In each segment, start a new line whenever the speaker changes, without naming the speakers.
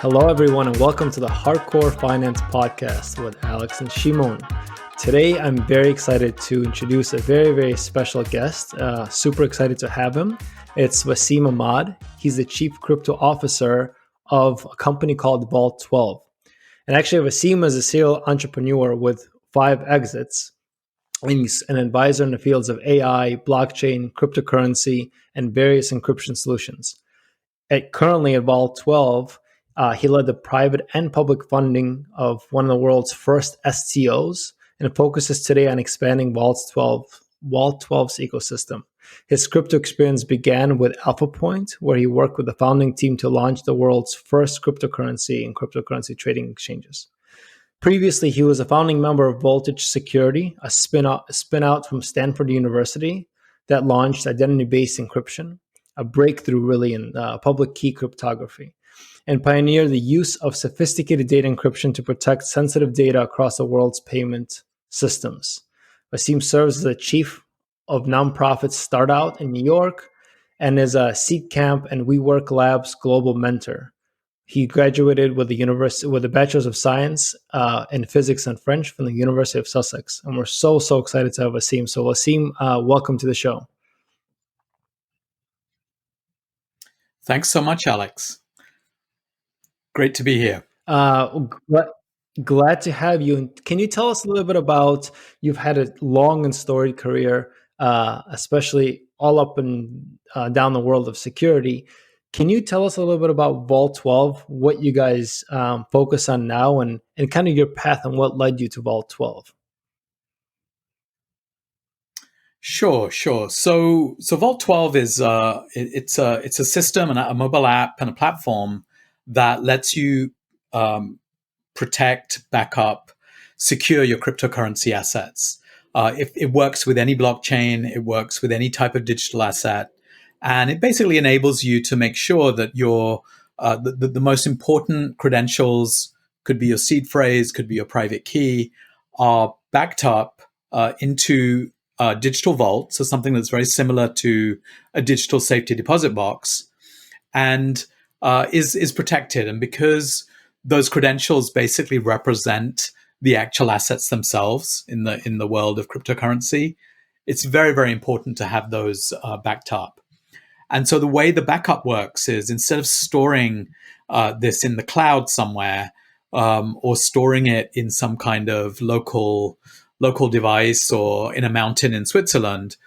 Hello, everyone, and welcome to the Hardcore Finance Podcast with Alex and Shimon. Today, I'm very excited to introduce a very special guest. Super excited to have him. It's Wasim Ahmad. He's the Chief Crypto Officer of a company called Vault 12. And actually, Wasim is a serial entrepreneur with 5 exits. He's an advisor in the fields of AI, blockchain, cryptocurrency, and various encryption solutions. Currently at Vault 12, he led the private and public funding of one of the world's first STOs, and it focuses today on expanding Vault 12's ecosystem. His crypto experience began with AlphaPoint, where he worked with the founding team to launch the world's first cryptocurrency and cryptocurrency trading exchanges. Previously, he was a founding member of Voltage Security, a spin-out from Stanford University that launched identity-based encryption, a breakthrough really in public key cryptography, and pioneered the use of sophisticated data encryption to protect sensitive data across the world's payment systems. Wasim serves as the chief of nonprofit Startout in New York and is a Seed Camp and WeWork Labs global mentor. He graduated with a Bachelor's of Science in Physics and French from the University of Sussex. And we're so excited to have Wasim. So Wasim, welcome to the show.
Thanks so much, Alex. Great to be here.
Glad to have you. And can you tell us a little bit about, you've had a long and storied career, especially all up and down the world of security. Can you tell us a little bit about Vault 12, what you guys focus on now, and kind of your path and what led you to Vault 12?
Sure. So Vault 12 is it's a system and a mobile app and a platform that lets you protect, backup, secure your cryptocurrency assets. It works with any blockchain, it works with any type of digital asset, and it basically enables you to make sure that your the most important credentials, could be your seed phrase, could be your private key, are backed up into a digital vault, so something that's very similar to a digital safety deposit box, and is protected. And because those credentials basically represent the actual assets themselves in the world of cryptocurrency, it's very important to have those backed up. And so the way the backup works is, instead of storing this in the cloud somewhere, or storing it in some kind of local device or in a mountain in Switzerland,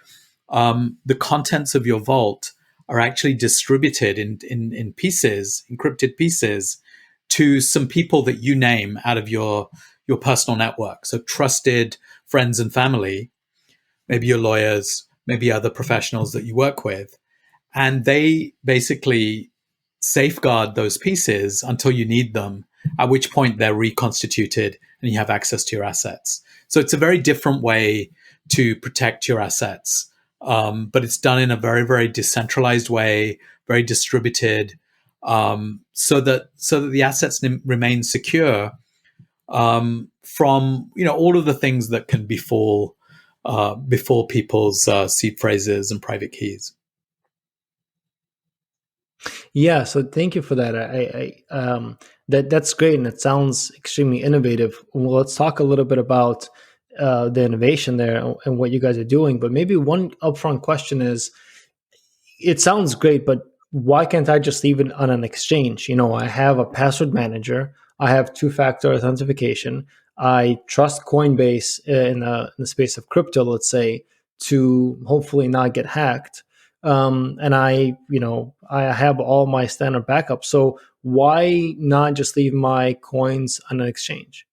the contents of your vault are actually distributed in pieces, encrypted pieces, to some people that you name out of your personal network. So trusted friends and family, maybe your lawyers, maybe other professionals that you work with. And they basically safeguard those pieces until you need them, at which point they're reconstituted and you have access to your assets. So it's a very different way to protect your assets. But it's done in a very decentralized way, very distributed, so that the assets remain secure from all of the things that can befall people's seed phrases and private keys.
Yeah, so thank you for that. That's great, and it sounds extremely innovative. Well, let's talk a little bit about the innovation there and what you guys are doing. But maybe one upfront question is, it sounds great, but why can't I just leave it on an exchange? I have a password manager, I have two-factor authentication, I trust Coinbase in the space of crypto, let's say, to hopefully not get hacked. And I have all my standard backups. So why not just leave my coins on an exchange?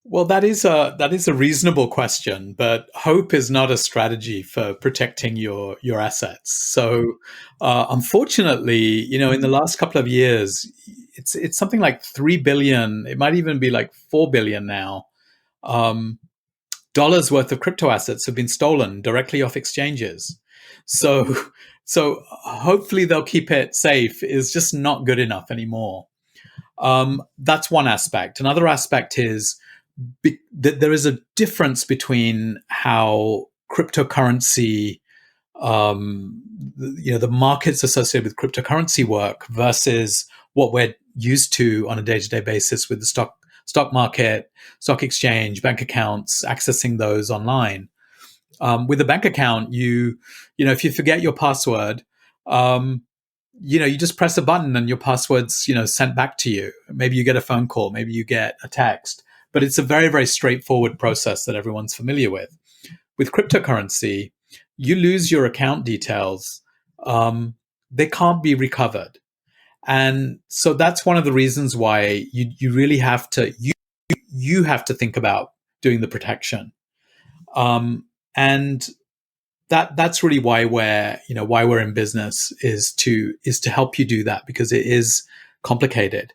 Well, that is a reasonable question, but hope is not a strategy for protecting your assets. So, unfortunately, in the last couple of years, it's something like 3 billion. It might even be like 4 billion now. Dollars worth of crypto assets have been stolen directly off exchanges. So hopefully they'll keep it safe is just not good enough anymore. That's one aspect. Another aspect is that there is a difference between how cryptocurrency the markets associated with cryptocurrency work versus what we're used to on a day-to-day basis with the stock market, stock exchange, bank accounts, accessing those online. With a bank account, if you forget your password, you just press a button and your password's, sent back to you. Maybe you get a phone call, maybe you get a text, but it's a very, very straightforward process that everyone's familiar with. With cryptocurrency, you lose your account details. They can't be recovered. And so that's one of the reasons why you really have to, you have to think about doing the protection. And that's really why we're in business is to help you do that, because it is complicated.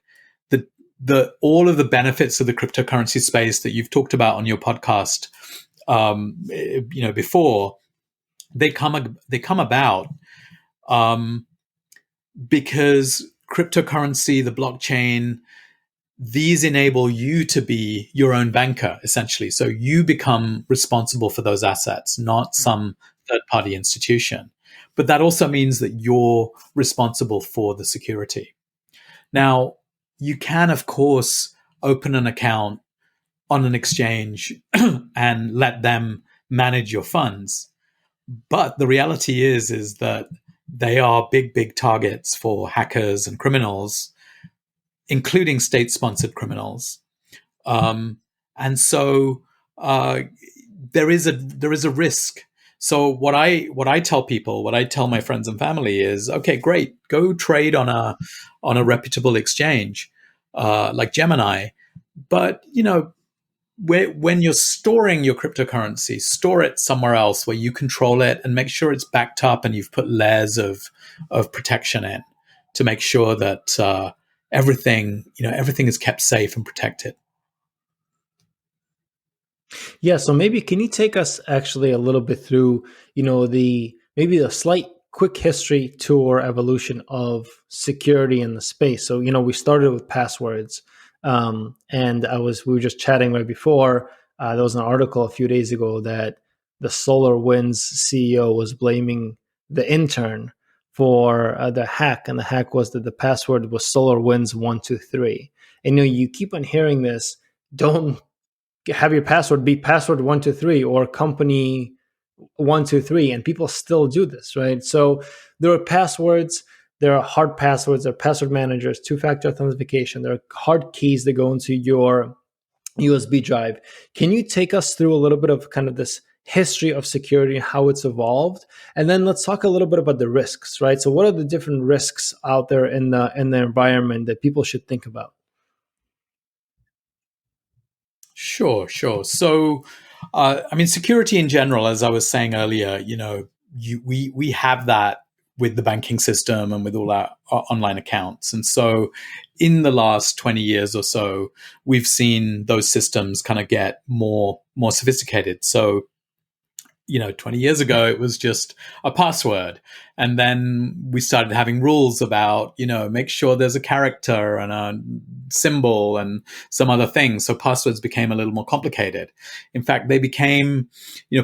All of the benefits of the cryptocurrency space that you've talked about on your podcast, before, they come about because cryptocurrency, the blockchain, these enable you to be your own banker, essentially. So you become responsible for those assets, not some third-party institution. But that also means that you're responsible for the security. Now, you can, of course, open an account on an exchange and let them manage your funds. But the reality is that they are big, big targets for hackers and criminals, including state-sponsored criminals. And so there is a risk. So what I tell people, what I tell my friends and family is, okay, great, go trade on a reputable exchange like Gemini. But when you're storing your cryptocurrency, store it somewhere else where you control it and make sure it's backed up and you've put layers of protection in to make sure that everything is kept safe and protected.
Yeah, so maybe can you take us actually a little bit through, the slight quick history tour evolution of security in the space. So, we started with passwords. And we were just chatting right before, there was an article a few days ago that the SolarWinds CEO was blaming the intern for the hack. And the hack was that the password was SolarWinds123. And you keep on hearing this, don't have your password be password123 or company 123, and people still do this, right? So there are passwords, there are hard passwords, there are password managers, two-factor authentication, there are hard keys that go into your USB drive. Can you take us through a little bit of kind of this history of security and how it's evolved? And then let's talk a little bit about the risks, right? So what are the different risks out there in the environment that people should think about?
Sure. So, security in general, as I was saying earlier, we have that with the banking system and with all our online accounts. And so in the last 20 years or so, we've seen those systems kind of get more sophisticated. So 20 years ago, it was just a password. And then we started having rules about, make sure there's a character and a symbol and some other things. So passwords became a little more complicated. In fact, they became,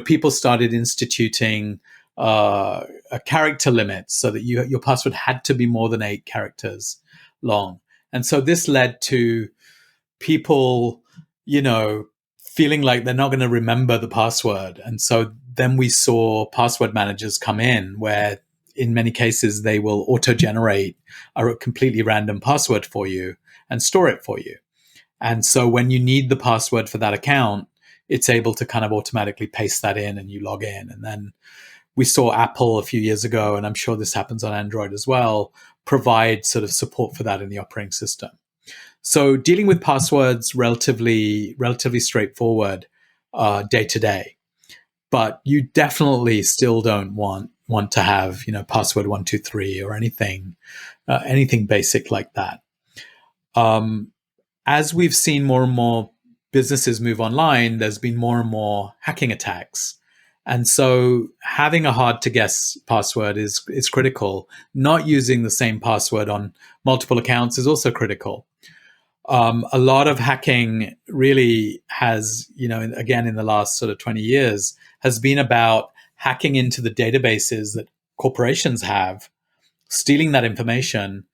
people started instituting a character limit so that your password had to be more than 8 characters long. And so this led to people, feeling like they're not going to remember the password. And so then we saw password managers come in where in many cases they will auto-generate a completely random password for you and store it for you. And so when you need the password for that account, it's able to kind of automatically paste that in and you log in. And then we saw Apple a few years ago, and I'm sure this happens on Android as well, provide sort of support for that in the operating system. So dealing with passwords relatively straightforward day to day, but you definitely still don't want to have password 123 or anything basic like that. As we've seen more and more businesses move online, there's been more and more hacking attacks. And so having a hard to guess password is critical. Not using the same password on multiple accounts is also critical. A lot of hacking really has, again, in the last sort of 20 years, has been about hacking into the databases that corporations have, stealing that information,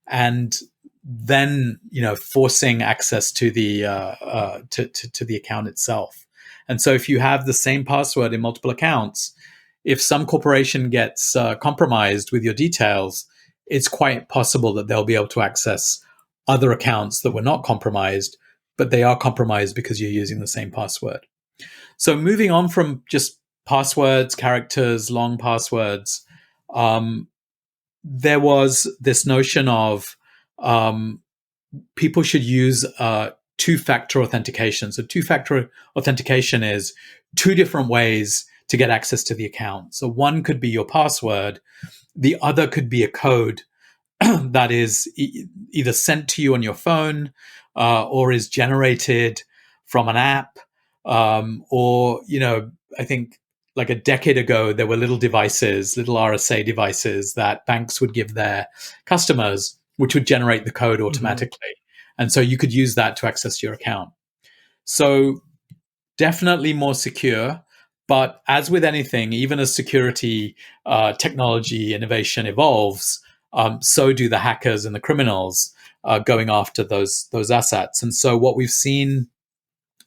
and then forcing access to the to the account itself. And so if you have the same password in multiple accounts, if some corporation gets compromised with your details, it's quite possible that they'll be able to access other accounts that were not compromised, but they are compromised because you're using the same password. So moving on from just passwords, characters, long passwords, there was this notion of people should use two-factor authentication. So two-factor authentication is two different ways to get access to the account. So one could be your password. The other could be a code that is either sent to you on your phone or is generated from an app. Or, I think like a decade ago, there were little devices, little RSA devices that banks would give their customers, which would generate the code automatically. Mm-hmm. And so you could use that to access your account. So definitely more secure. But as with anything, even as security technology innovation evolves, so do the hackers and the criminals going after those assets. And so what we've seen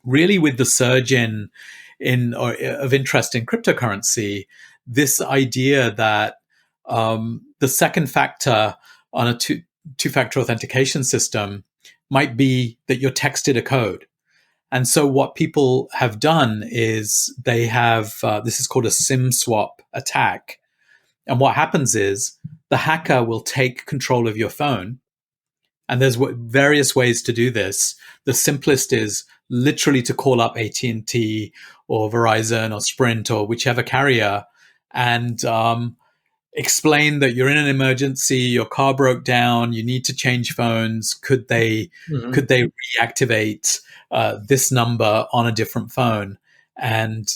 really with the surge of interest in cryptocurrency, this idea that the second factor on a two-factor authentication system might be that you're texted a code. And so what people have done is they have, this is called a SIM swap attack. And what happens is the hacker will take control of your phone. And there's various ways to do this. The simplest is literally to call up AT&T or Verizon or Sprint or whichever carrier and explain that you're in an emergency, your car broke down, you need to change phones. Could they reactivate this number on a different phone? And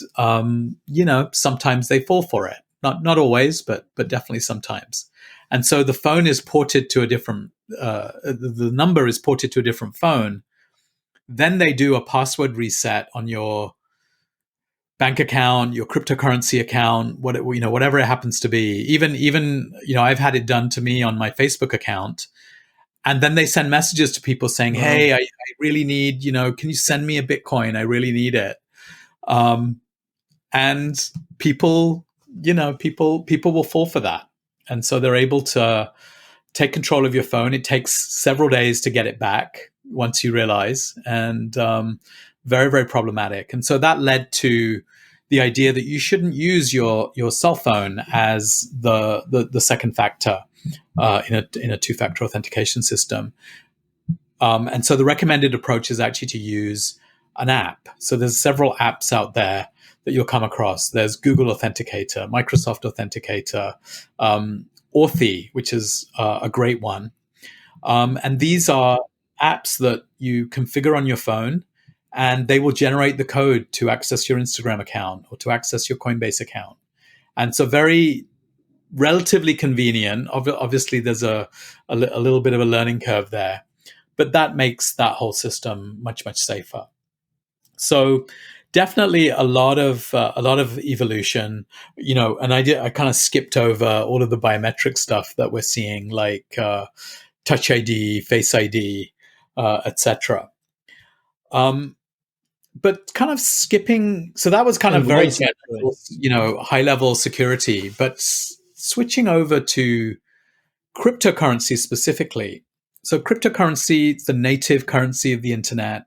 sometimes they fall for it. Not always, but definitely sometimes. And so the phone is ported to a different. The number is ported to a different phone. Then they do a password reset on your bank account, your cryptocurrency account, whatever it happens to be. Even I've had it done to me on my Facebook account, and then they send messages to people saying, wow. "Hey, I really need, can you send me a Bitcoin? I really need it." And people will fall for that, and so they're able to take control of your phone. It takes several days to get it back once you realize, and very, very problematic. And so that led to the idea that you shouldn't use your cell phone as the second factor in a two-factor authentication system. And so the recommended approach is actually to use an app. So there's several apps out there that you'll come across. There's Google Authenticator, Microsoft Authenticator, Authy, which is a great one. And these are apps that you configure on your phone, and they will generate the code to access your Instagram account or to access your Coinbase account. And so very relatively convenient. Obviously, there's a little bit of a learning curve there, but that makes that whole system much, much safer. So definitely a lot of evolution, and I kind of skipped over all of the biometric stuff that we're seeing, like Touch ID, Face ID, etc. But kind of skipping, so that was kind of very general, high level security. But switching over to cryptocurrency specifically. So cryptocurrency, it's the native currency of the internet.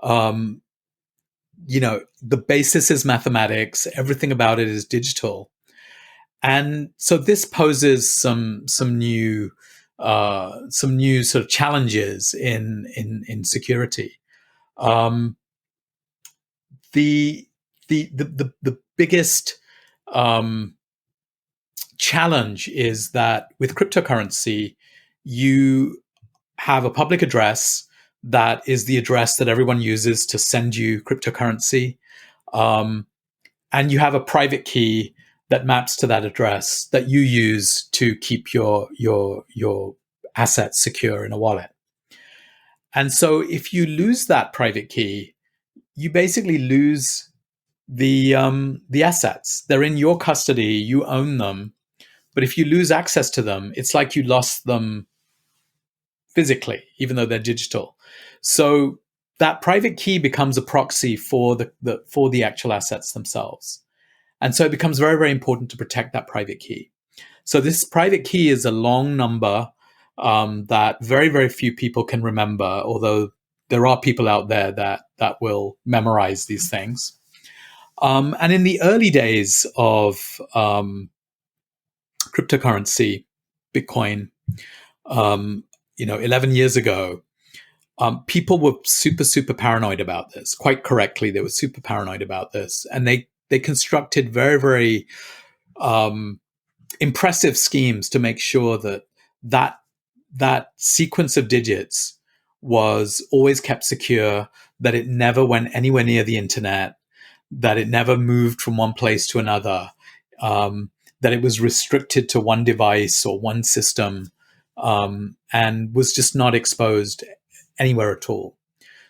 The basis is mathematics. Everything about it is digital. And so this poses some new sort of challenges in security. The biggest challenge is that with cryptocurrency, you have a public address that is the address that everyone uses to send you cryptocurrency, and you have a private key that maps to that address that you use to keep your assets secure in a wallet. And so if you lose that private key, you basically lose the assets. They're in your custody. You own them. But if you lose access to them, it's like you lost them physically, even though they're digital. So that private key becomes a proxy for the actual assets themselves. And so it becomes very, very important to protect that private key. So this private key is a long number that very, very few people can remember, although there are people out there that will memorize these things. And in the early days of cryptocurrency, Bitcoin, 11 years ago, people were super, super paranoid about this. Quite correctly, they were super paranoid about this. And they constructed very, very impressive schemes to make sure that sequence of digits was always kept secure, that it never went anywhere near the internet, that it never moved from one place to another, that it was restricted to one device or one system, and was just not exposed anywhere at all.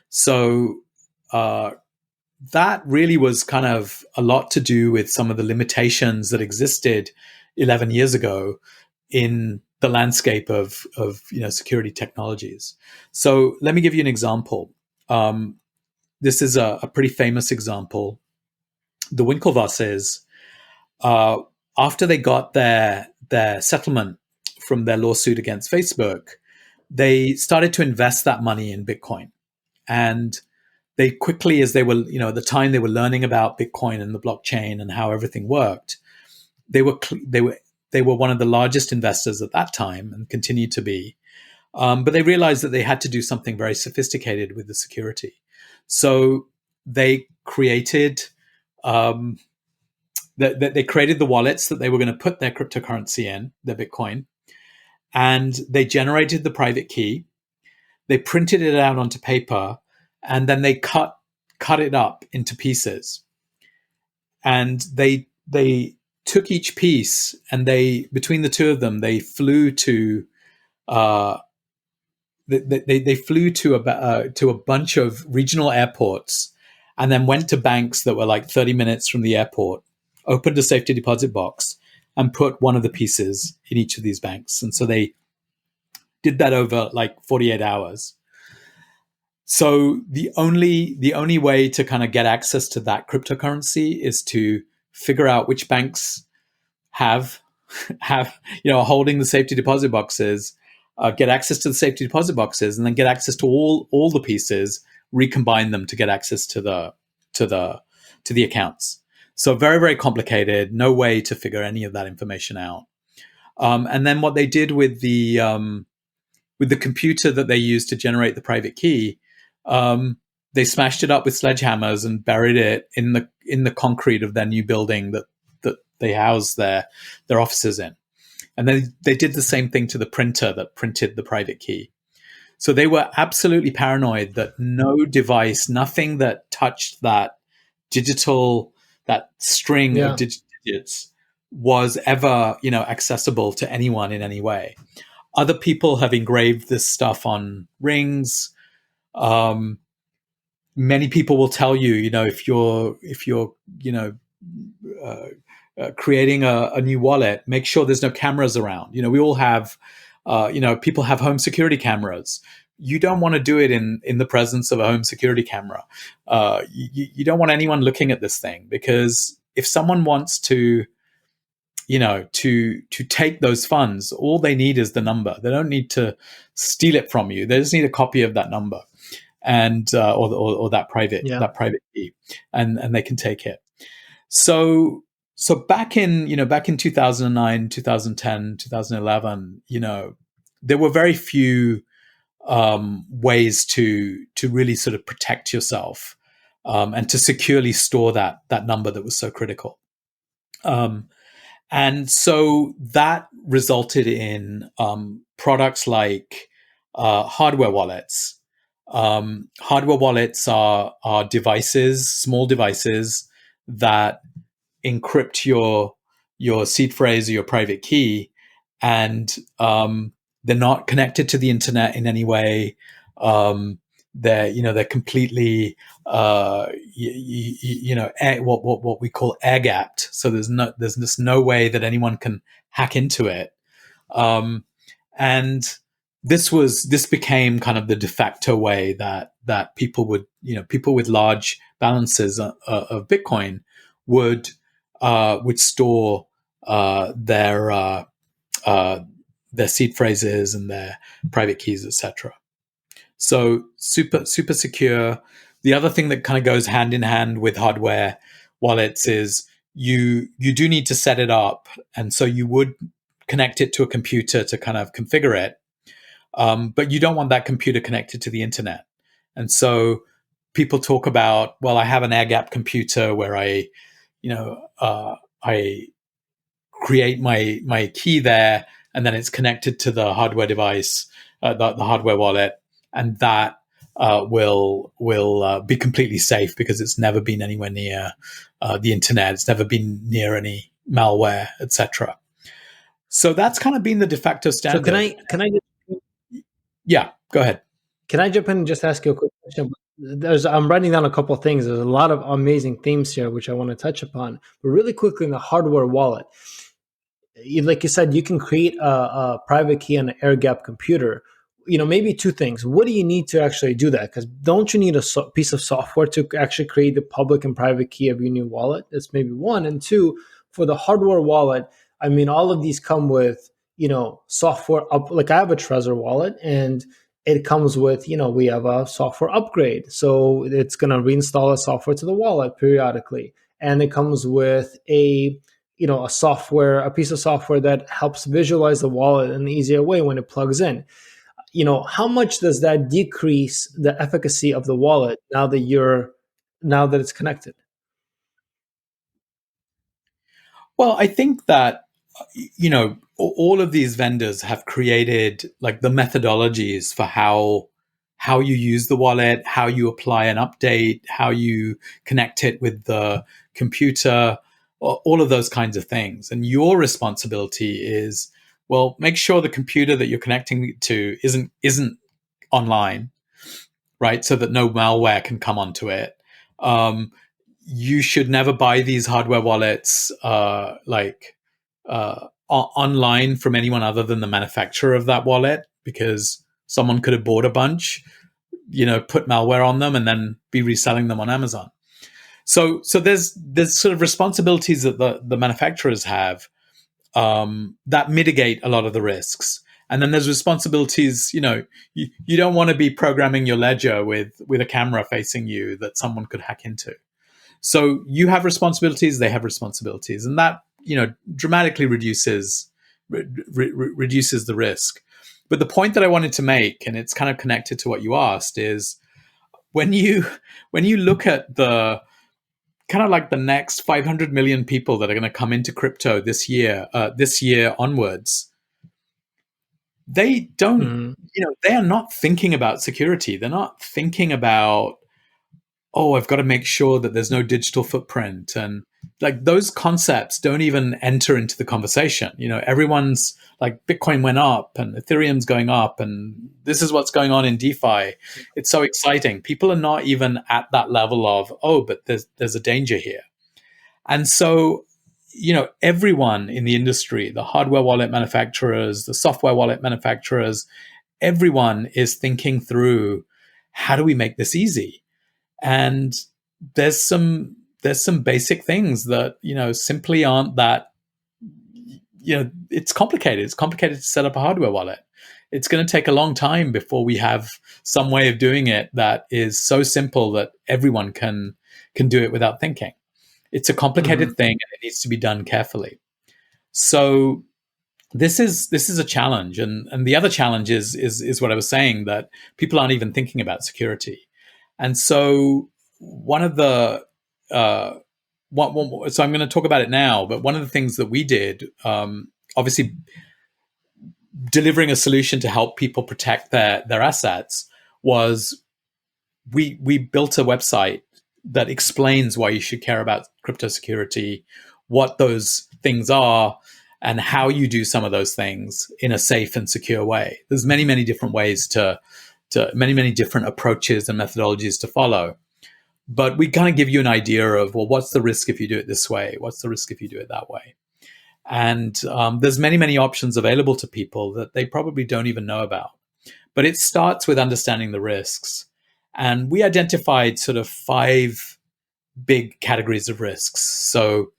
So that really was kind of a lot to do with some of the limitations that existed 11 years ago in the landscape of security technologies. So let me give you an example. This is a pretty famous example. The Winklevosses, after they got their settlement from their lawsuit against Facebook, they started to invest that money in Bitcoin. And they quickly, as they were, at the time they were learning about Bitcoin and the blockchain and how everything worked, they were one of the largest investors at that time and continue to be. But they realized that they had to do something very sophisticated with the security. So they created they created the wallets that they were going to put their cryptocurrency in, their Bitcoin, and they generated the private key. They printed it out onto paper, and then they cut it up into pieces. And they took each piece, and between the two of them, they flew to they flew to a bunch of regional airports, and then went to banks that were like 30 minutes from the airport, opened a safety deposit box, and put one of the pieces in each of these banks. And so they did that over like 48 hours. So the only way to kind of get access to that cryptocurrency is to figure out which banks have holding the safety deposit boxes, get access to the safety deposit boxes, and then get access to all the pieces, recombine them to get access to the accounts. So very, very complicated. No way to figure any of that information out. And then what they did with the computer that they used to generate the private key, they smashed it up with sledgehammers and buried it in the concrete of their new building that they housed their offices in. And then they did the same thing to the printer that printed the private key. So they were absolutely paranoid that no device, nothing that touched that string of digits was ever, accessible to anyone in any way. Other people have engraved this stuff on rings. Many people will tell you, if you're creating a new wallet, make sure there's no cameras around. We all have, people have home security cameras. You don't want to do it in the presence of a home security camera. You don't want anyone looking at this thing, because if someone wants to take those funds, all they need is the number. They don't need to steal it from you. They just need a copy of that number, and or that private key, and they can take it. So back in 2009, 2010, 2011, there were very few ways to really sort of protect yourself and to securely store that number that was so critical. And so that resulted in products like hardware wallets. Hardware wallets are devices, small devices that encrypt your seed phrase or your private key, and they're not connected to the internet in any way. they're completely what we call air gapped. So there's just no way that anyone can hack into it. And this became kind of the de facto way that people with large balances of Bitcoin would store their seed phrases and their private keys, etc. So super secure. The other thing that kind of goes hand in hand with hardware wallets is you do need to set it up, and so you would connect it to a computer to kind of configure it, but you don't want that computer connected to the internet. And so people talk about, well, I have an air gap computer where I create my key there, and then it's connected to the hardware device, the hardware wallet, and that will be completely safe because it's never been anywhere near the internet. It's never been near any malware, etc. So that's kind of been the de facto standard.
So can I
Yeah, go ahead.
Can I jump in and just ask you a quick question? I'm writing down a couple of things. There's a lot of amazing themes here, which I want to touch upon. But really quickly, in the hardware wallet, like you said, you can create a private key on an air gap computer. Maybe two things. What do you need to actually do that? Because don't you need a piece of software to actually create the public and private key of your new wallet? That's maybe one. And two, for the hardware wallet, I mean, all of these come with, software up. Like I have a Trezor wallet, and it comes with, we have a software upgrade. So it's going to reinstall a software to the wallet periodically. And it comes with a piece of software that helps visualize the wallet in an easier way when it plugs in. How much does that decrease the efficacy of the wallet now that it's connected?
Well, I think that all of these vendors have created like the methodologies for how you use the wallet, how you apply an update, how you connect it with the computer, all of those kinds of things. And your responsibility is, well, make sure the computer that you're connecting to isn't online, right? So that no malware can come onto it. You should never buy these hardware wallets online from anyone other than the manufacturer of that wallet, because someone could have bought a bunch, put malware on them, and then be reselling them on Amazon. So there's sort of responsibilities that the manufacturers have that mitigate a lot of the risks. And then there's responsibilities, you don't want to be programming your ledger with a camera facing you that someone could hack into. So you have responsibilities, they have responsibilities, and that dramatically reduces the risk. But the point that I wanted to make, and it's kind of connected to what you asked, is when you look at the kind of like the next 500 million people that are going to come into crypto this year onwards, they don't, they are not thinking about security. They're not thinking about, oh, I've got to make sure that there's no digital footprint. And like those concepts don't even enter into the conversation. Everyone's like, Bitcoin went up and Ethereum's going up and this is what's going on in DeFi. It's so exciting. People are not even at that level of, oh, but there's a danger here. And so, everyone in the industry, the hardware wallet manufacturers, the software wallet manufacturers, everyone is thinking through, how do we make this easy? And there's some basic things that, simply aren't that, it's complicated. It's complicated to set up a hardware wallet. It's going to take a long time before we have some way of doing it that is so simple that everyone can do it without thinking. It's a complicated thing, and it needs to be done carefully. So this is a challenge. And the other challenge is what I was saying, that people aren't even thinking about security. And so one of the so I'm going to talk about it now, but one of the things that we did, obviously delivering a solution to help people protect their assets, was we built a website that explains why you should care about crypto security, what those things are, and how you do some of those things in a safe and secure way. There's many, many different ways to many different approaches and methodologies to follow. But we kind of give you an idea of, well, what's the risk if you do it this way? What's the risk if you do it that way? And there's many options available to people that they probably don't even know about. But it starts with understanding the risks. And we identified sort of 5 big categories of risks. So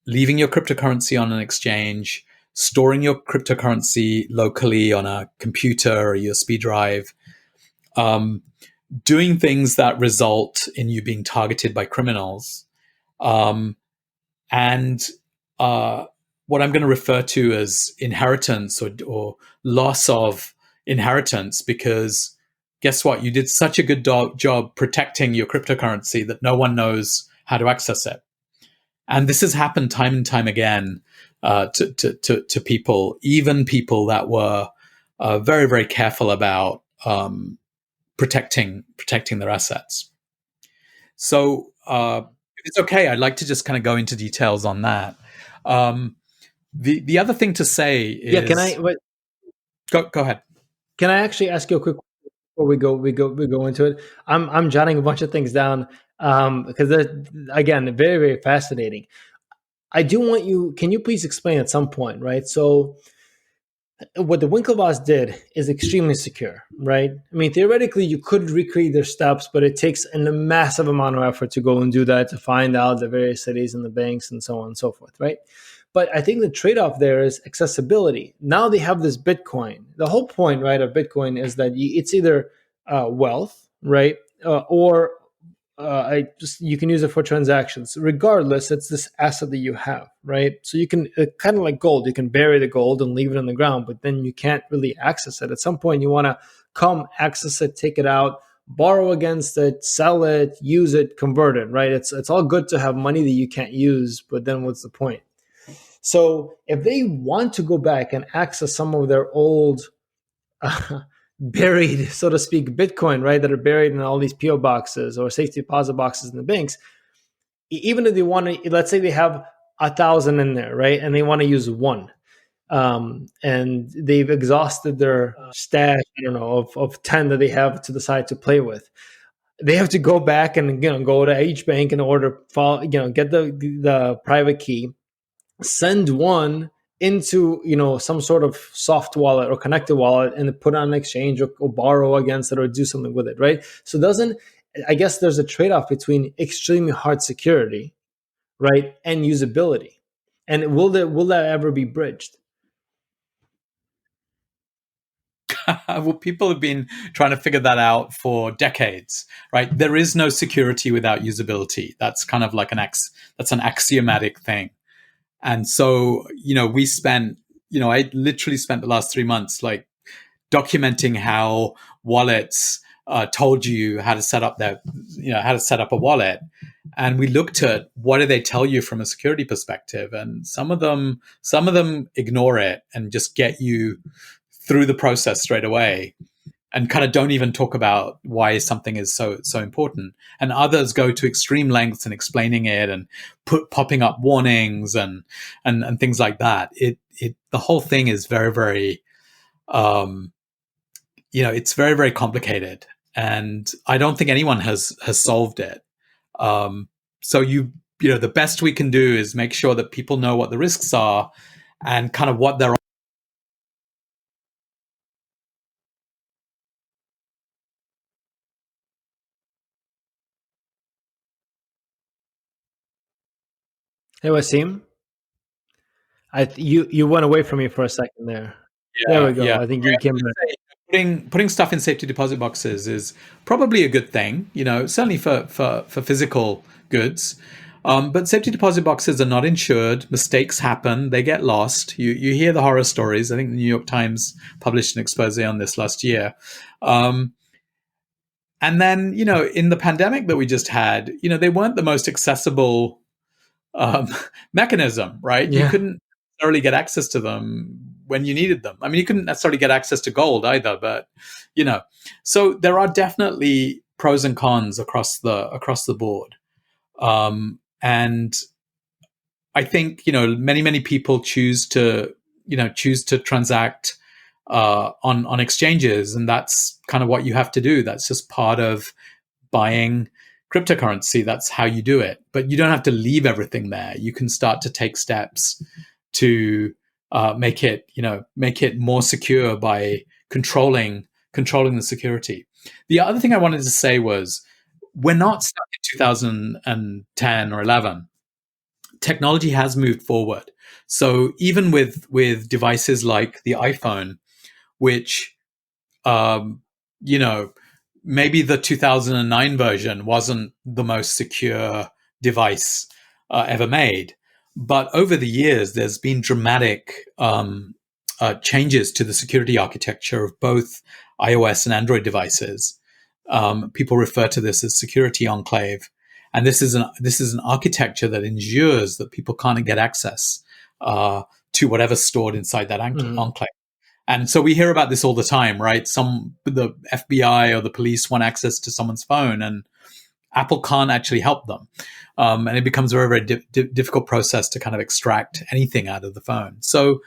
leaving your cryptocurrency on an exchange, storing your cryptocurrency locally on a computer or a USB drive, doing things that result in you being targeted by criminals, and what I'm going to refer to as inheritance or loss of inheritance, because guess what? You did such a good job protecting your cryptocurrency that no one knows how to access it. And this has happened time and time again to people, even people that were very careful about protecting their assets. So if it's okay, I'd like to just kind of go into details on that. The other thing to say is,
Yeah, can I wait,
go ahead.
can I actually ask you a quick before we go into it? I'm jotting a bunch of things down because they're, again, very fascinating. I do want you. Can you please explain at some point, right? So what the Winklevoss did is extremely secure, right? I mean, theoretically, you could recreate their steps, but it takes a massive amount of effort to go and do that, to find out the various cities and the banks and so on and so forth, right? But I think the trade-off there is accessibility. Now they have this Bitcoin. The whole point, right, of Bitcoin is that it's either wealth, right, or you can use it for transactions. Regardless, it's this asset that you have, right? So you can kind of like gold. You can bury the gold and leave it on the ground, but then you can't really access it. At some point, you want to come access it, take it out, borrow against it, sell it, use it, convert it, right? It's all good to have money that you can't use, but then what's the point? So if they want to go back and access some of their old buried, so to speak, Bitcoin, right, that are buried in all these PO boxes or safety deposit boxes in the banks, even if they want to, let's say they have 1,000 in there, right, and they want to use one, and they've exhausted their stash, I don't know, of 10 that they have to the side to play with. They have to go back and go to each bank in order, get the private key, send one into some sort of soft wallet or connected wallet and put on an exchange or borrow against it or do something with it, right? So I guess there's a trade-off between extremely hard security, right, and usability. And will that ever be bridged?
Well, people have been trying to figure that out for decades, right? There is no security without usability. That's kind of like that's an axiomatic thing. And so, I literally spent the last 3 months like documenting how wallets told you how to set up how to set up a wallet. And we looked at what do they tell you from a security perspective. And some of them ignore it and just get you through the process straight away and kind of don't even talk about why something is so important. And others go to extreme lengths in explaining it and popping up warnings and things like that. The whole thing is very, it's very complicated, and I don't think anyone has solved it. So the best we can do is make sure that people know what the risks are and kind of what they're.
Hey, Wasim, you went away from me for a second there. There we go.
Yeah.
I think you came back.
Putting stuff in safety deposit boxes is probably a good thing, certainly for physical goods. But safety deposit boxes are not insured. Mistakes happen. They get lost. You hear the horror stories. I think the New York Times published an expose on this last year. And then, in the pandemic that we just had, they weren't the most accessible mechanism, right?
Yeah.
You couldn't necessarily get access to them when you needed them. I mean, you couldn't necessarily get access to gold either, but so there are definitely pros and cons across the board. And I think many people choose to transact on exchanges, and that's kind of what you have to do. That's just part of buying cryptocurrency. That's how you do it. But you don't have to leave everything there. You can start to take steps to make it more secure by controlling the security. The other thing I wanted to say was we're not stuck in 2010 or 11. Technology has moved forward. So even with devices like the iPhone, which you know, maybe the 2009 version wasn't the most secure device ever made, but over the years, there's been dramatic changes to the security architecture of both iOS and Android devices. People refer to this as security enclave, and this is an architecture that ensures that people can't get access to whatever's stored inside that enclave. And so we hear about this all the time, right? The FBI or the police want access to someone's phone, and Apple can't actually help them. And it becomes a very, very difficult process to kind of extract anything out of the phone. So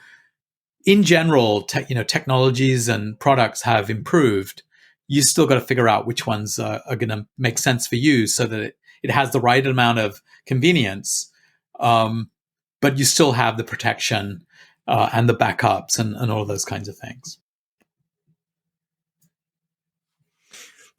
in general, technologies and products have improved. You still got to figure out which ones are going to make sense for you so that it has the right amount of convenience, but you still have the protection and the backups and all of those kinds of things.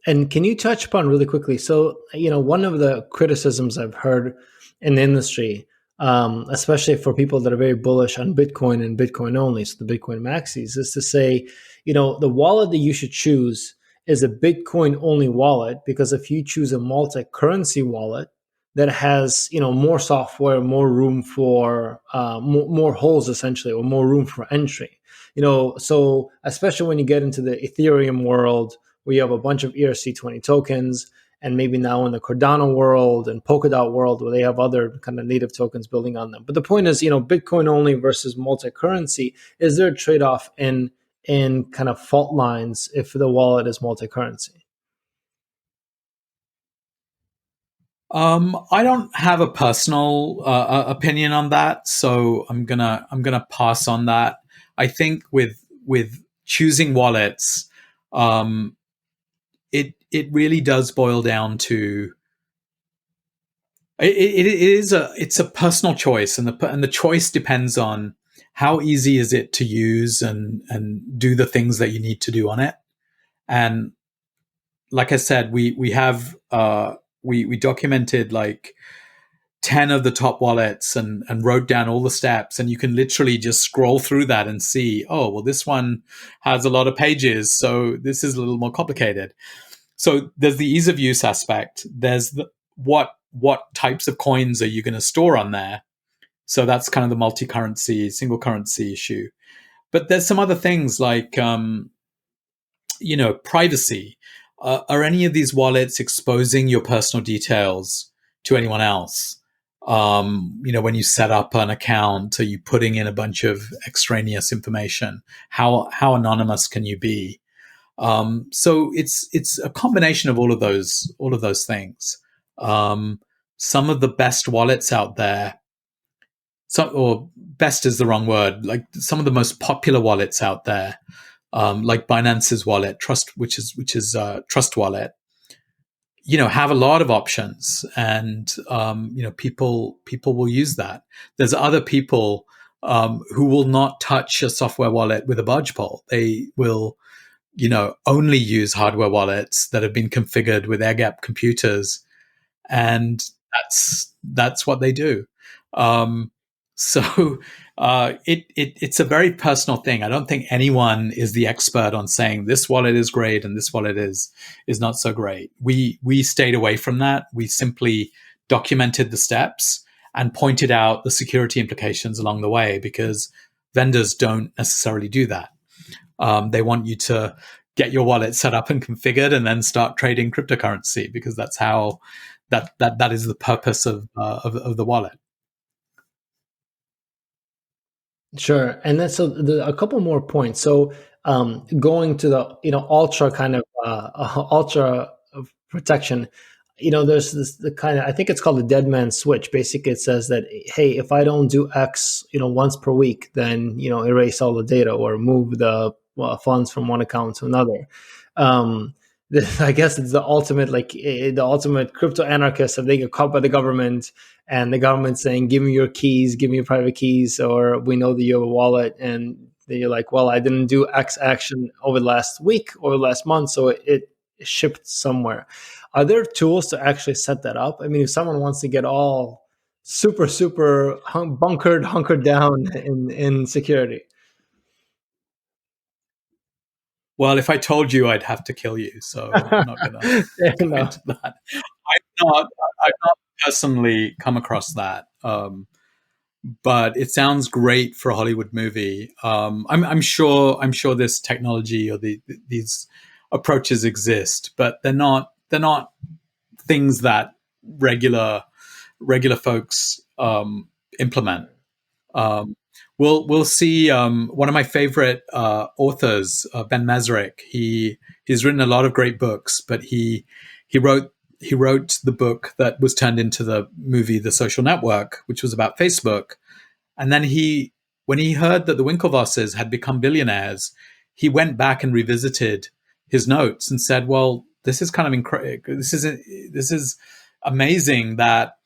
And can you touch upon really quickly? So, one of the criticisms I've heard in the industry, especially for people that are very bullish on Bitcoin and Bitcoin only, so the Bitcoin maxis, is to say, the wallet that you should choose is a Bitcoin only wallet, because if you choose a multi-currency wallet that has, more software, more room for more holes essentially, or more room for entry, so especially when you get into the Ethereum world, where you have a bunch of ERC20 tokens, and maybe now in the Cardano world and Polkadot world, where they have other kind of native tokens building on them. But the point is, Bitcoin only versus multi-currency, is there a trade-off in kind of fault lines if the wallet is multi-currency?
I don't have a personal opinion on that, so I'm gonna pass on that. I think with choosing wallets, it really does boil down to it's a personal choice, and the choice depends on how easy is it to use and do the things that you need to do on it. And like I said, we have we documented like 10 of the top wallets and wrote down all the steps, and you can literally just scroll through that and see, oh, well, this one has a lot of pages, so this is a little more complicated. So there's the ease of use aspect. There's what types of coins are you going to store on there? So that's kind of the multi-currency, single currency issue. But there's some other things like, privacy. Are any of these wallets exposing your personal details to anyone else? When you set up an account, are you putting in a bunch of extraneous information? How anonymous can you be? So it's a combination of all of those things. Some of the best wallets out there, or best is the wrong word, like some of the most popular wallets out there, like Binance's wallet, which is Trust Wallet, have a lot of options, and people will use that. There's other people who will not touch a software wallet with a barge pole. They will only use hardware wallets that have been configured with air-gapped computers, and that's what they do. So it's a very personal thing. I don't think anyone is the expert on saying this wallet is great and this wallet is not so great. We stayed away from that. We simply documented the steps and pointed out the security implications along the way, because vendors don't necessarily do that. They want you to get your wallet set up and configured and then start trading cryptocurrency, because that's how that is the purpose of the wallet.
Sure. And then so a couple more points. So going to the ultra kind of ultra protection, there's the kind of, I think it's called the dead man switch. Basically, it says that, hey, if I don't do X, once per week, then erase all the data or move the funds from one account to another. Um, I guess it's the ultimate, like the ultimate crypto anarchist. If they get caught by the government and the government saying, "Give me your keys, give me your private keys," or "We know that you have a wallet," and then you're like, "Well, I didn't do X action over the last week or last month, so it shipped somewhere." Are there tools to actually set that up? I mean, if someone wants to get all super hunkered down in security.
Well, if I told you, I'd have to kill you, so I'm not going to
Yeah,
go
no.
into that. I've not personally come across that, but it sounds great for a Hollywood movie. I'm sure this technology or these approaches exist, but they're not things that regular regular folks implement. Um, we'll see. One of my favorite authors, Ben Mesrick. He's written a lot of great books, but he wrote he wrote the book that was turned into the movie The Social Network, which was about Facebook. And then when he heard that the Winklevosses had become billionaires, he went back and revisited his notes and said, "Well, this is kind of incredible. This is amazing that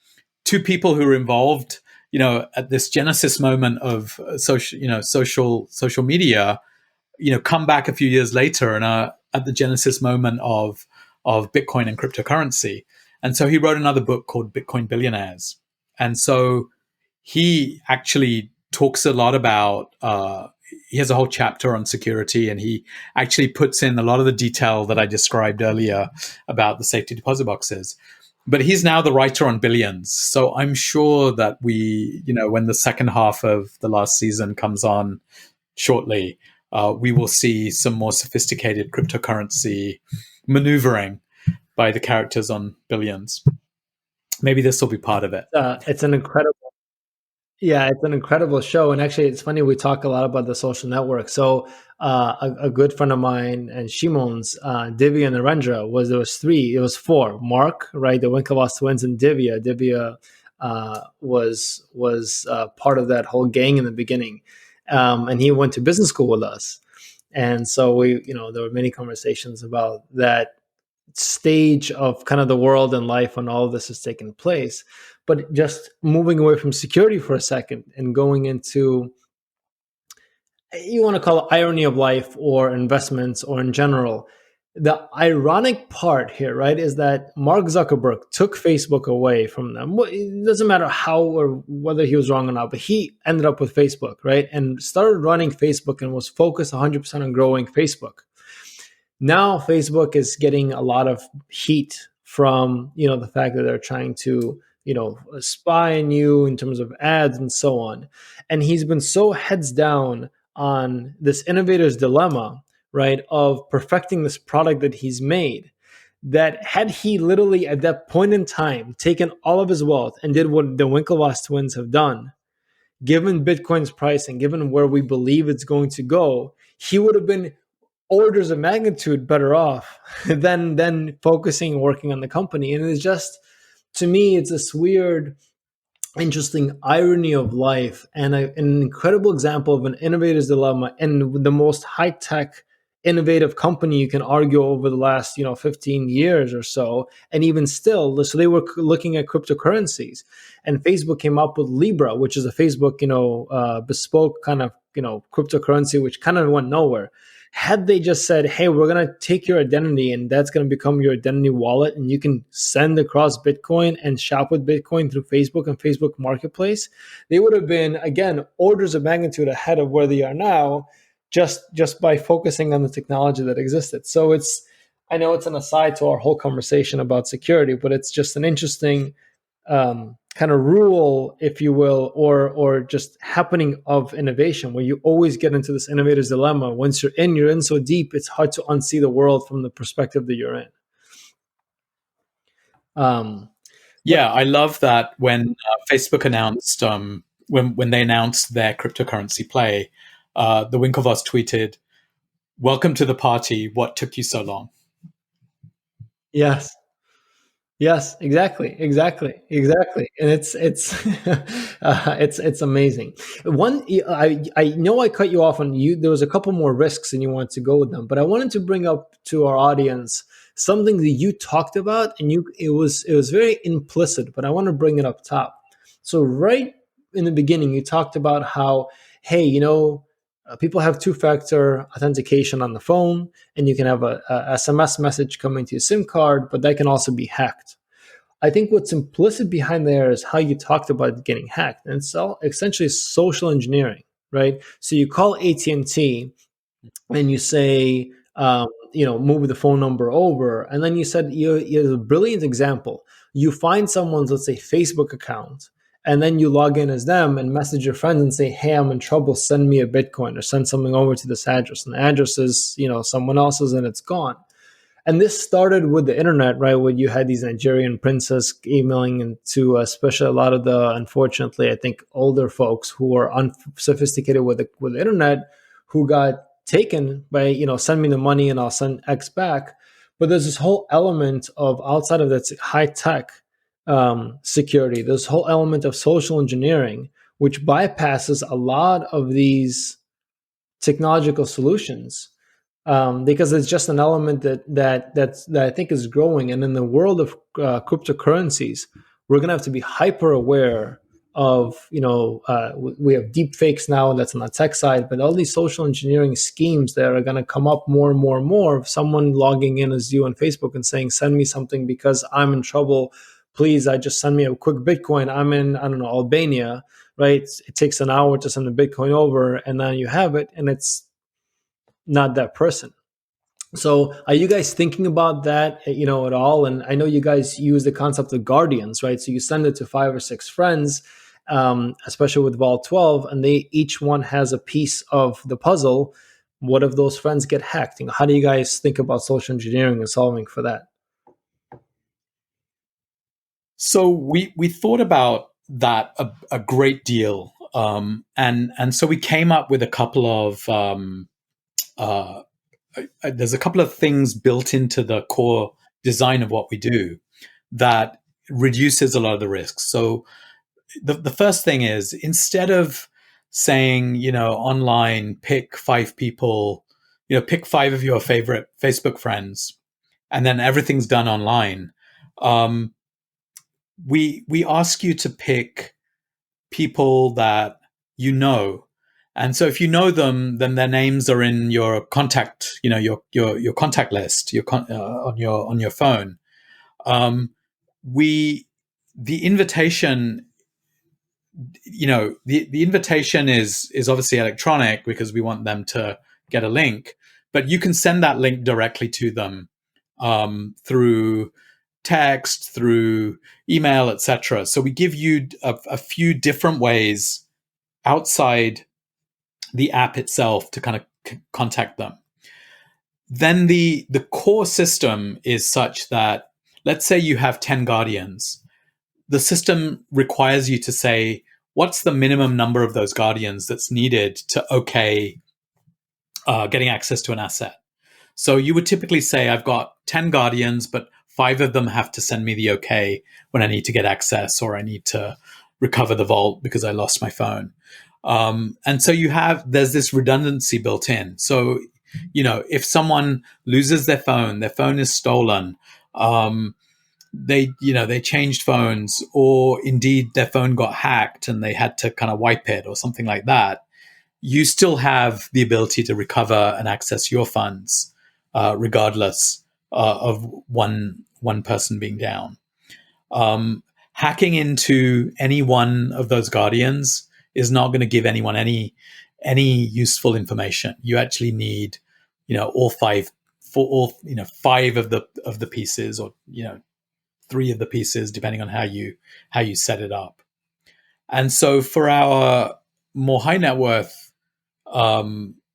two people who were involved, at this genesis moment of social media, come back a few years later and are at the genesis moment of Bitcoin and cryptocurrency." And so he wrote another book called Bitcoin Billionaires. And so he actually talks a lot about. He has a whole chapter on security, and he actually puts in a lot of the detail that I described earlier about the safety deposit boxes. But he's now the writer on Billions. So I'm sure that when the second half of the last season comes on shortly, we will see some more sophisticated cryptocurrency maneuvering by the characters on Billions. Maybe this will be part of it.
It's an incredible. Yeah, it's an incredible show, and actually, it's funny we talk a lot about the social network. So, a good friend of mine and Shimon's, Divya and Narendra, there was three, it was four. Mark, right, the Winklevoss twins, and Divya. Divya was part of that whole gang in the beginning, and he went to business school with us, and so there were many conversations about that stage of kind of the world and life when all of this has taken place. But just moving away from security for a second and going into, you want to call it irony of life or investments or in general, the ironic part here, right, is that Mark Zuckerberg took Facebook away from them. It doesn't matter how or whether he was wrong or not, but he ended up with Facebook, right, and started running Facebook and was focused 100% on growing Facebook. Now Facebook is getting a lot of heat from the fact that they're trying to spy on you in terms of ads and so on. And he's been so heads down on this innovator's dilemma, right, of perfecting this product that he's made, that had he literally at that point in time taken all of his wealth and did what the Winklevoss twins have done, given Bitcoin's price and given where we believe it's going to go, he would have been orders of magnitude better off than focusing and working on the company. And it's just, to me, it's this weird, interesting irony of life and an incredible example of an innovator's dilemma and the most high-tech innovative company you can argue over the last 15 years or so. And even still, so they were looking at cryptocurrencies, and Facebook came up with Libra, which is a Facebook bespoke kind of cryptocurrency, which kind of went nowhere. Had they just said, "Hey, we're going to take your identity and that's going to become your identity wallet, and you can send across Bitcoin and shop with Bitcoin through Facebook and Facebook Marketplace," they would have been, again, orders of magnitude ahead of where they are now, just by focusing on the technology that existed. So I know it's an aside to our whole conversation about security, but it's just an interesting kind of rule, if you will, or just happening of innovation, where you always get into this innovator's dilemma. Once you're in so deep, it's hard to unsee the world from the perspective that you're in.
Yeah, I love that when Facebook announced when they announced their cryptocurrency play, the Winklevoss tweeted, "Welcome to the party. What took you so long?"
Yes. Yes, exactly, and it's amazing. I know I cut you off on you. There was a couple more risks, and you wanted to go with them, but I wanted to bring up to our audience something that you talked about, and it was very implicit, but I want to bring it up top. So right in the beginning, you talked about how, hey, people have two-factor authentication on the phone, and you can have a SMS message coming to your SIM card, but that can also be hacked. I think what's implicit behind there is how you talked about getting hacked, and it's all essentially social engineering, right? So you call AT&T and you say, move the phone number over, and then you said you're a brilliant example. You find someone's, let's say, Facebook account, and then you log in as them and message your friends and say, "Hey, I'm in trouble. Send me a Bitcoin or send something over to this address." And the address is, someone else's, and it's gone. And this started with the internet, right? Where you had these Nigerian princes emailing into, especially a lot of the, unfortunately, I think older folks who are unsophisticated with the internet, who got taken by, send me the money and I'll send X back. But there's this whole element of, outside of that high tech security, this whole element of social engineering, which bypasses a lot of these technological solutions, because it's just an element that I think is growing. And in the world of cryptocurrencies, we're going to have to be hyper aware of, we have deep fakes now, and that's on the tech side, but all these social engineering schemes that are going to come up more and more and more, of someone logging in as you on Facebook and saying, "Send me something because I'm in trouble. Please, I just send me a quick Bitcoin. I'm in, I don't know, Albania." Right? It takes an hour to send the Bitcoin over, and then you have it, and it's not that person. So are you guys thinking about that, at all? And I know you guys use the concept of guardians, right? So you send it to 5 or 6 friends, especially with Vault 12, and they each one has a piece of the puzzle. What if those friends get hacked? How do you guys think about social engineering and solving for that?
So we thought about that a great deal, and so we came up with a couple of there's a couple of things built into the core design of what we do that reduces a lot of the risks. So the first thing is, instead of saying, online, pick 5 people, pick 5 of your favorite Facebook friends, and then everything's done online. We ask you to pick people that you know. And so if you know them, then their names are in your contact, your contact list, on your phone. We the invitation, the invitation is obviously electronic because we want them to get a link, but you can send that link directly to them, through text, through email, etc. So we give you a few different ways outside the app itself to kind of contact them. Then the core system is such that, let's say you have 10 guardians. The system requires you to say, what's the minimum number of those guardians that's needed to okay getting access to an asset. So you would typically say, I've got 10 guardians, but 5 of them have to send me the okay when I need to get access, or I need to recover the vault because I lost my phone. And so there's this redundancy built in. So, if someone loses their phone is stolen, they changed phones, or indeed their phone got hacked and they had to kind of wipe it or something like that, you still have the ability to recover and access your funds, regardless of one person being down. Hacking into any one of those guardians is not going to give anyone any useful information. You actually need, all 5 for all, 5 of the pieces, or 3 of the pieces, depending on how you set it up. And so for our more high net worth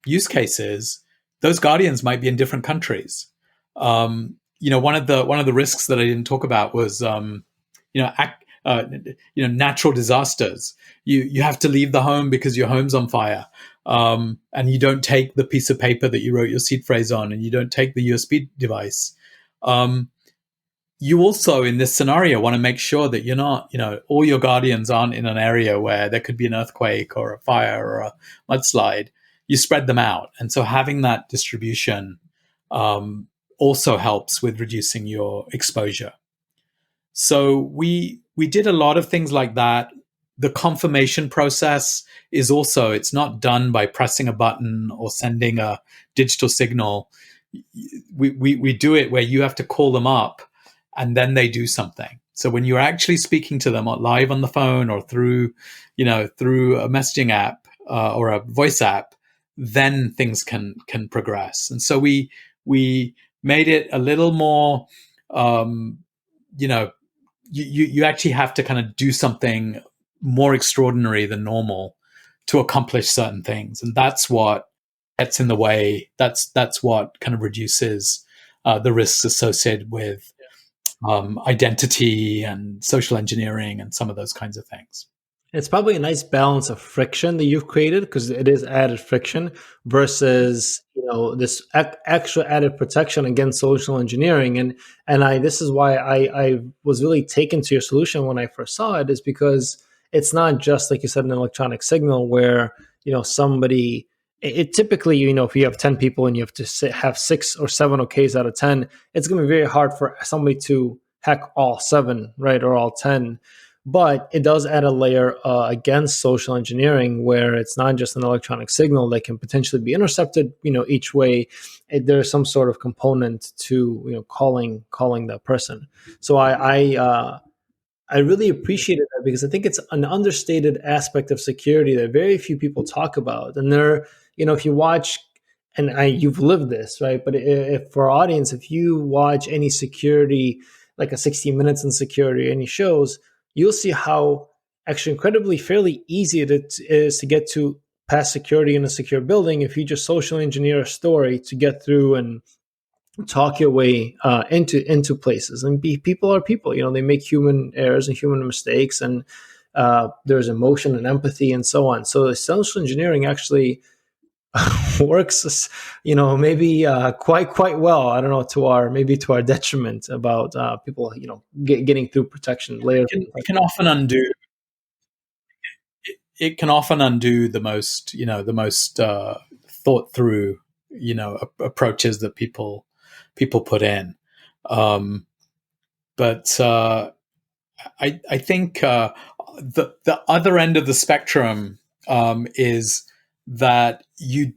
use cases, those guardians might be in different countries. One of the risks that I didn't talk about was natural disasters. You have to leave the home because your home's on fire, and you don't take the piece of paper that you wrote your seed phrase on, and you don't take the USB device. you also, in this scenario, want to make sure that you're not, all your guardians aren't in an area where there could be an earthquake or a fire or a mudslide. You spread them out. And so having that distribution also helps with reducing your exposure. So we did a lot of things like that. The confirmation process is also, it's not done by pressing a button or sending a digital signal. We do it where you have to call them up and then they do something. So when you're actually speaking to them live on the phone or through a messaging app or a voice app, then things can progress. And so we made it a little more, you actually have to kind of do something more extraordinary than normal to accomplish certain things, and that's what gets in the way. That's what kind of reduces the risks associated with identity and social engineering and some of those kinds of things.
It's probably a nice balance of friction that you've created, because it is added friction versus this extra added protection against social engineering. And this is why I was really taken to your solution when I first saw it, is because it's not just, like you said, an electronic signal where somebody. It typically, if you have 10 people and you have to have 6 or 7 OKs out of 10, it's going to be very hard for somebody to hack all 7, right, or all 10. But it does add a layer against social engineering, where it's not just an electronic signal that can potentially be intercepted, each way. There's some sort of component to calling that person. So I really appreciated that, because I think it's an understated aspect of security that very few people talk about. And if you watch, and you've lived this, right? But if for our audience, if you watch any security, like a 60 Minutes in Security, any shows, you'll see how actually incredibly fairly easy it is to get to pass security in a secure building if you just social engineer a story to get through and talk your way into places. And people are people, they make human errors and human mistakes, and there's emotion and empathy and so on. So social engineering actually works, maybe quite well. I don't know, to our detriment about people, getting through protection layers.
It can often undo. It can often undo the most thought through approaches that people put in. But I think the other end of the spectrum is that you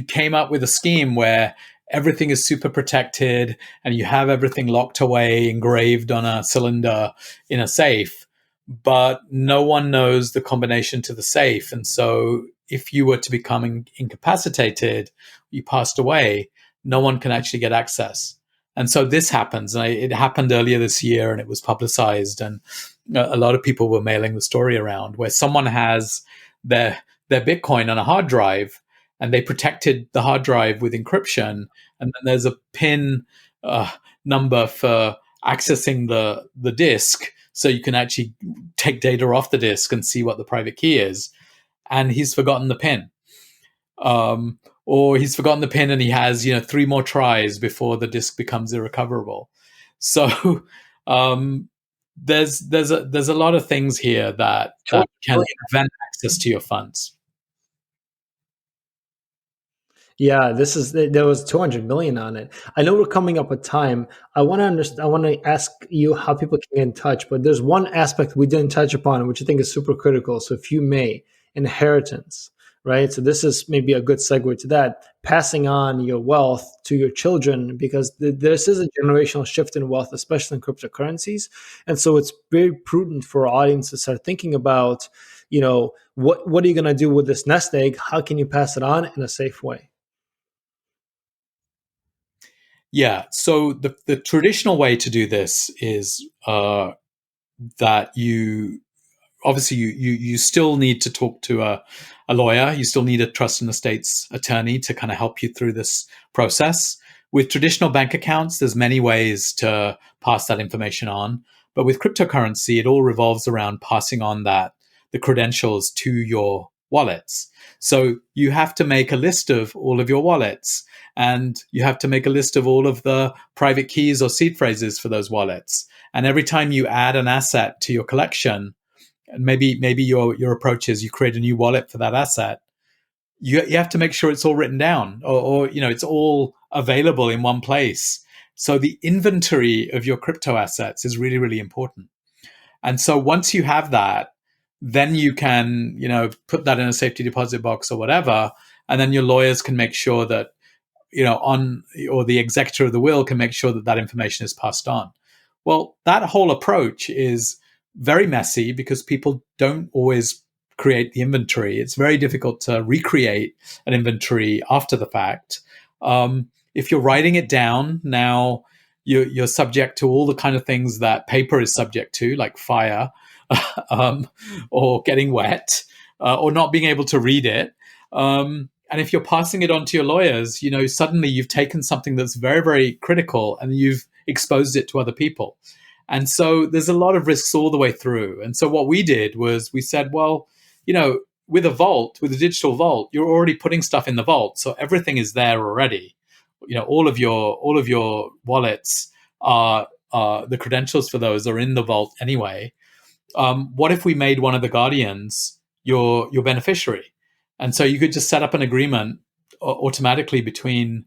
came up with a scheme where everything is super protected and you have everything locked away, engraved on a cylinder in a safe, but no one knows the combination to the safe. And so if you were to become incapacitated, you passed away, no one can actually get access. And so this happens. And it happened earlier this year, and it was publicized. And a lot of people were mailing the story around, where someone has their Bitcoin on a hard drive, and they protected the hard drive with encryption. And then there's a PIN number for accessing the disk, so you can actually take data off the disk and see what the private key is. And he's forgotten the PIN. Or he's forgotten the PIN and he has, 3 more tries before the disk becomes irrecoverable. So there's a lot of things here that can prevent access to your funds.
Yeah, there was 200 million on it. I know we're coming up with time. I want to ask you how people can get in touch, but there's one aspect we didn't touch upon, which I think is super critical. So if you may, inheritance, right? So this is maybe a good segue to that, passing on your wealth to your children, because this is a generational shift in wealth, especially in cryptocurrencies. And so it's very prudent for our audience to start thinking about, what are you going to do with this nest egg? How can you pass it on in a safe way?
Yeah. So the traditional way to do this is that you still need to talk to a lawyer. You still need a trust in the state's attorney to kind of help you through this process. With traditional bank accounts, there's many ways to pass that information on. But with cryptocurrency, it all revolves around passing on the credentials to your wallets. So you have to make a list of all of your wallets, and you have to make a list of all of the private keys or seed phrases for those wallets. And every time you add an asset to your collection, and maybe your approach is you create a new wallet for that asset, you have to make sure it's all written down, or it's all available in one place. So the inventory of your crypto assets is really, really important. And so once you have that, then you can, put that in a safety deposit box or whatever, and then your lawyers can make sure that, or the executor of the will can make sure that that information is passed on. Well, that whole approach is very messy because people don't always create the inventory. It's very difficult to recreate an inventory after the fact. If you're writing it down now, you're subject to all the kind of things that paper is subject to, like fire, or getting wet, or not being able to read it. And if you're passing it on to your lawyers, suddenly you've taken something that's very, very critical and you've exposed it to other people. And so there's a lot of risks all the way through. And so what we did was we said, well, with a digital vault, you're already putting stuff in the vault. So everything is there already. All of your wallets are the credentials for those are in the vault anyway. What if we made one of the guardians your beneficiary? And so you could just set up an agreement automatically between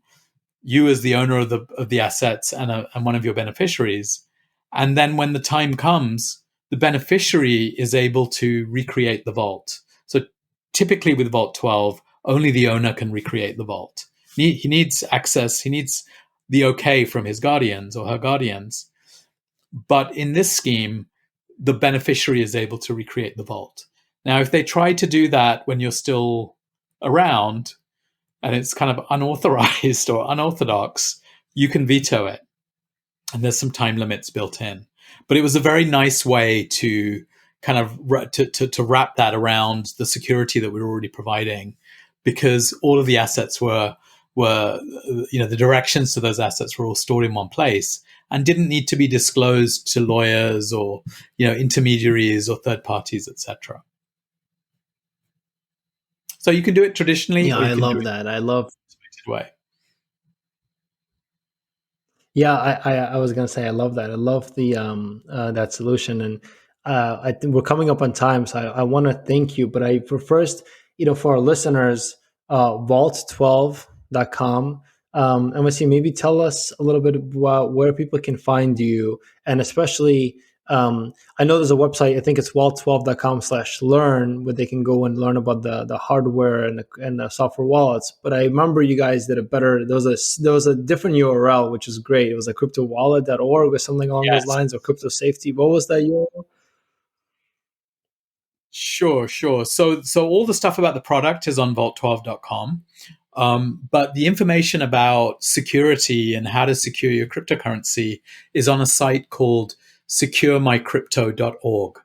you as the owner of the assets and one of your beneficiaries. And then when the time comes, the beneficiary is able to recreate the vault. So typically with Vault 12, only the owner can recreate the vault. He needs access. He needs the okay from his guardians or her guardians. But in this scheme, the beneficiary is able to recreate the vault. Now, if they try to do that when you're still around and it's kind of unauthorized or unorthodox, you can veto it. And there's some time limits built in. But it was a very nice way to kind of to wrap that around the security that we were already providing, because all of the assets were the directions to those assets were all stored in one place and didn't need to be disclosed to lawyers or intermediaries or third parties, etc. So you can do it traditionally.
Yeah,
Or you
I
can do
love
it
that. I love.
in a way.
Yeah, I was gonna say I love that. I love the that solution, and I think we're coming up on time, so I want to thank you. But for first, for our listeners, vault12.com. And Wasim, maybe tell us a little bit about where people can find you, and especially I know there's a website. I think it's vault12.com/learn, where they can go and learn about the hardware and the software wallets. But I remember you guys did it better. There was a different URL, which is great. It was a cryptowallet.org or something along those
Yes.
lines, or crypto safety. What was that URL?
Sure. So all the stuff about the product is on vault12.com. But the information about security and how to secure your cryptocurrency is on a site called securemycrypto.org.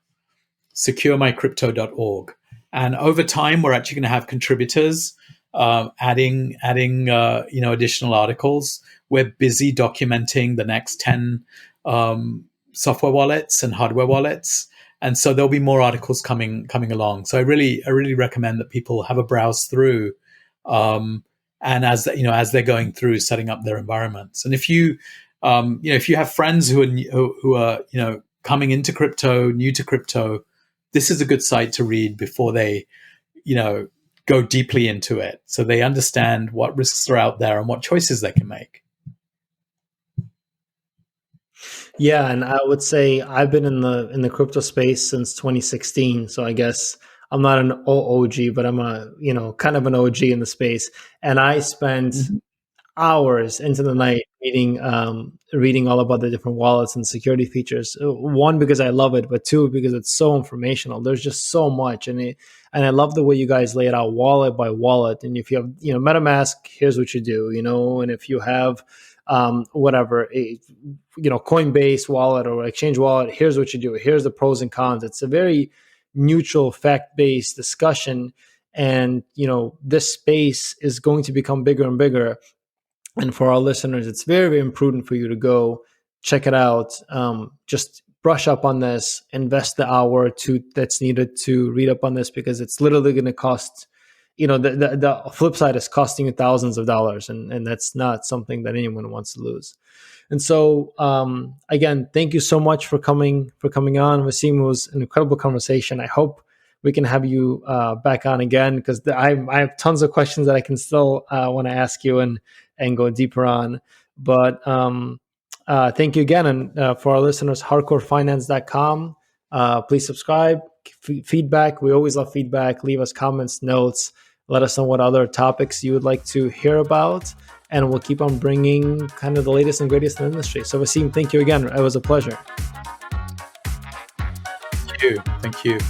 Securemycrypto.org. And over time, we're actually going to have contributors adding additional articles. We're busy documenting the next 10 software wallets and hardware wallets. And so there'll be more articles coming along. So I really recommend that people have a browse through, and as they're going through setting up their environments. And if you have friends who are coming into crypto, new to crypto, this is a good site to read before they go deeply into it, so they understand what risks are out there and what choices they can make.
Yeah, and I would say I've been in the crypto space since 2016. So I guess I'm not an OG, but I'm a kind of an OG in the space. And I spent hours into the night reading all about the different wallets and security features. One, because I love it, but two, because it's so informational. There's just so much, and I love the way you guys lay it out wallet by wallet. And if you have MetaMask, here's what you do, and if you have whatever Coinbase wallet or Exchange wallet, here's what you do. Here's the pros and cons. It's a very neutral, fact-based discussion, and this space is going to become bigger and bigger. And for our listeners, it's very, very imprudent for you to go check it out. Just brush up on this, invest the hour or two that's needed to read up on this, because it's literally going to cost, the flip side is costing you thousands of dollars, and that's not something that anyone wants to lose. And so, again, thank you so much for coming on, Wasim. It was an incredible conversation. I hope we can have you back on again, because I have tons of questions that I can still want to ask you and go deeper on. But thank you again. And for our listeners, hardcorefinance.com. Please subscribe, feedback. We always love feedback. Leave us comments, notes. Let us know what other topics you would like to hear about. And we'll keep on bringing kind of the latest and greatest in the industry. So Wasim, thank you again. It was a pleasure.
Thank you. Thank you.